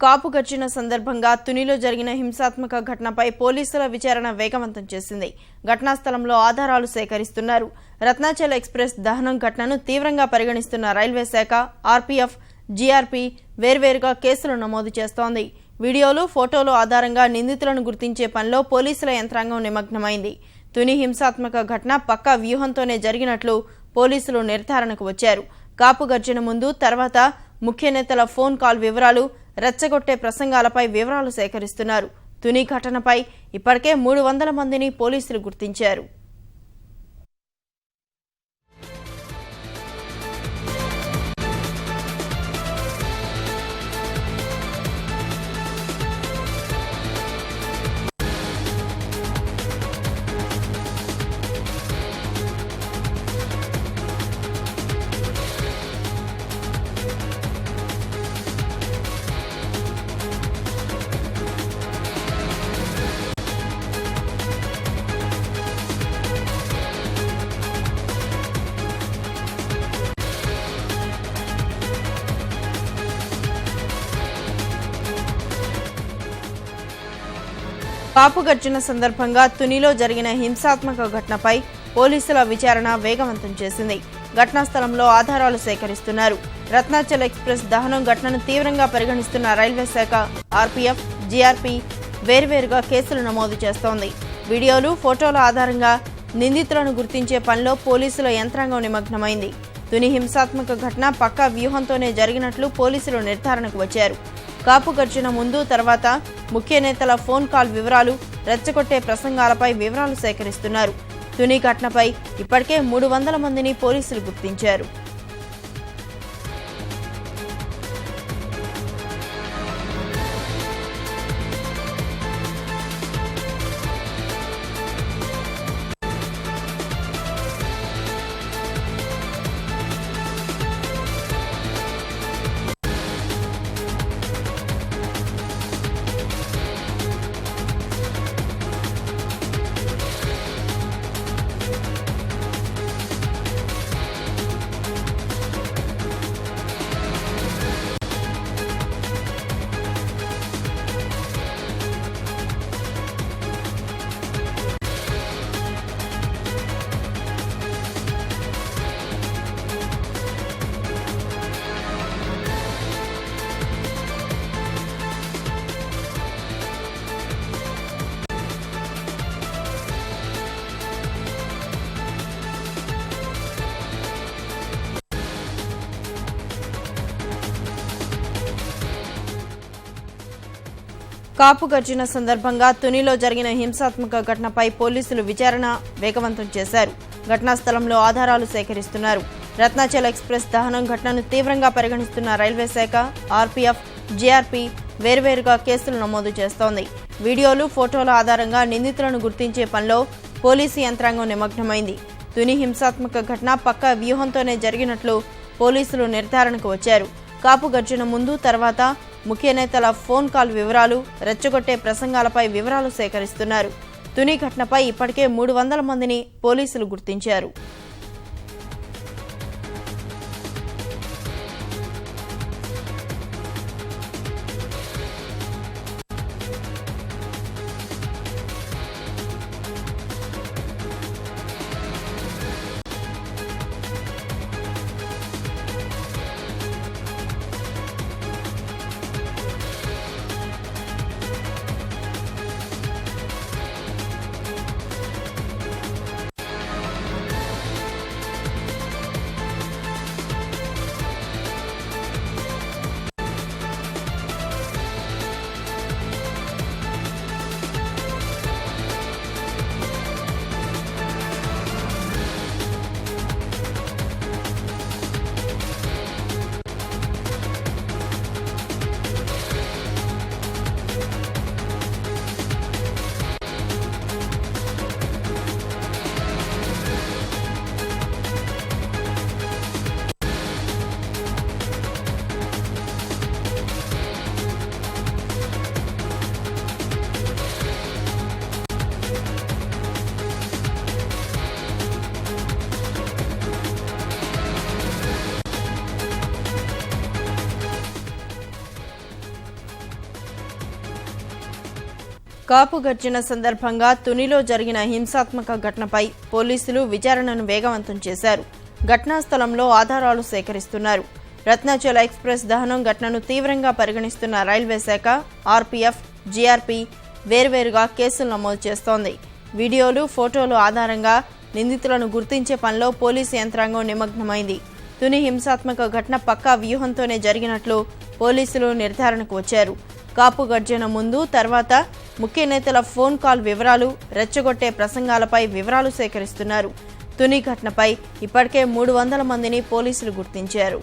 కాపు గర్జన సందర్భంగా తునిలో జరిగిన హింసాత్మక ఘటనపై పోలీసుల విచారణ వేగవంతం చేసింది. ఘటనా స్థలంలో ఆధారాలు సేకరిస్తున్నారు. రత్నాచల్ ఎక్స్ప్రెస్ దహనం ఘటనను తీవ్రంగా పరిగణిస్తున్న రైల్వే శాఖ, ఆర్పీఎఫ్, జీఆర్పీ వేర్వేరుగా కేసులు నమోదు చేస్తోంది. వీడియోలు, ఫోటోలు ఆధారంగా నిందితులను గుర్తించే పనిలో పోలీసుల యంత్రాంగం నిమగ్నమైంది. తుని హింసాత్మక ఘటన పక్కా వ్యూహంతోనే జరిగినట్లు పోలీసులు నిర్ధారణకు వచ్చారు. కాపు గర్జన ముందు, తర్వాత ముఖ్య నేతల ఫోన్ కాల్ వివరాలు, రెచ్చగొట్టే ప్రసంగాలపై వివరాలు సేకరిస్తున్నారు. తుని ఘటనపై ఇప్పటికే 300 మందిని పోలీసులు గుర్తించారు. కాపు గర్జన సందర్భంగా తునిలో జరిగిన హింసాత్మక ఘటనపై పోలీసుల విచారణ వేగవంతం చేసింది. ఘటనా స్థలంలో ఆధారాలు సేకరిస్తున్నారు. రత్నాచల్ ఎక్స్ప్రెస్ దహనం ఘటనను తీవ్రంగా పరిగణిస్తున్న రైల్వే శాఖ, ఆర్పీఎఫ్, జీఆర్పీ వేర్వేరుగా కేసులు నమోదు చేస్తోంది. వీడియోలు, ఫోటోల ఆధారంగా నిందితులను గుర్తించే పనిలో పోలీసుల యంత్రాంగం నిమగ్నమైంది. తుని హింసాత్మక ఘటన పక్కా వ్యూహంతోనే జరిగినట్లు పోలీసులు నిర్ధారణకు వచ్చారు. కాపు గర్జన ముందు, తర్వాత ముఖ్య నేతల ఫోన్ కాల్ వివరాలు, రెచ్చగొట్టే ప్రసంగాలపై వివరాలు సేకరిస్తున్నారు. తుని ఘటనపై ఇప్పటికే 300 మందిని పోలీసులు గుర్తించారు. కాపు గర్జన సందర్భంగా తునిలో జరిగిన హింసాత్మక ఘటనపై పోలీసులు విచారణ వేగవంతం చేశారు. ఘటనా స్థలంలో ఆధారాలు సేకరిస్తున్నారు. రత్నాచల్ ఎక్స్ప్రెస్ దహనం ఘటనను తీవ్రంగా పరిగణిస్తున్న రైల్వే శాఖ, ఆర్పీఎఫ్, జీఆర్పీ వేర్వేరుగా కేసులు నమోదు చేస్తోంది. వీడియోలు, ఫోటోల ఆధారంగా నిందితులను గుర్తించే పనిలో పోలీసు యంత్రాంగం నిమగ్నమైంది. తుని హింసాత్మక ఘటన పక్కా వ్యూహంతోనే జరిగినట్లు పోలీసులు నిర్ధారణకు వచ్చారు. కాపు గర్జన ముందు, తర్వాత ముఖ్య నేతల ఫోన్ కాల్ వివరాలు, రెచ్చగొట్టే ప్రసంగాలపై వివరాలు సేకరిస్తున్నారు. తుని ఘటనపై ఇప్పటికే 300 మందిని పోలీసులు గుర్తించారు. కాపు గర్జన సందర్భంగా తునిలో జరిగిన హింసాత్మక ఘటనపై పోలీసులు విచారణను వేగవంతం చేశారు. ఘటనా స్థలంలో ఆధారాలు సేకరిస్తున్నారు. రత్నాచల ఎక్స్ప్రెస్ దహనం ఘటనను తీవ్రంగా పరిగణిస్తున్న రైల్వే శాఖ, ఆర్పీఎఫ్, జీఆర్పీ వేర్వేరుగా కేసులు నమోదు చేస్తోంది. వీడియోలు, ఫోటోలు ఆధారంగా నిందితులను గుర్తించే పనిలో పోలీసు యంత్రాంగం నిమగ్నమైంది. తుని హింసాత్మక ఘటన పక్కా వ్యూహంతోనే జరిగినట్లు పోలీసులు నిర్ధారణకు వచ్చారు. కాపు గర్జన ముందు, తర్వాత ముఖ్య నేతల ఫోన్ కాల్ వివరాలు, రెచ్చగొట్టే ప్రసంగాలపై వివరాలు సేకరిస్తున్నారు. తుని ఘటనపై ఇప్పటికే 300 మందిని పోలీసులు గుర్తించారు.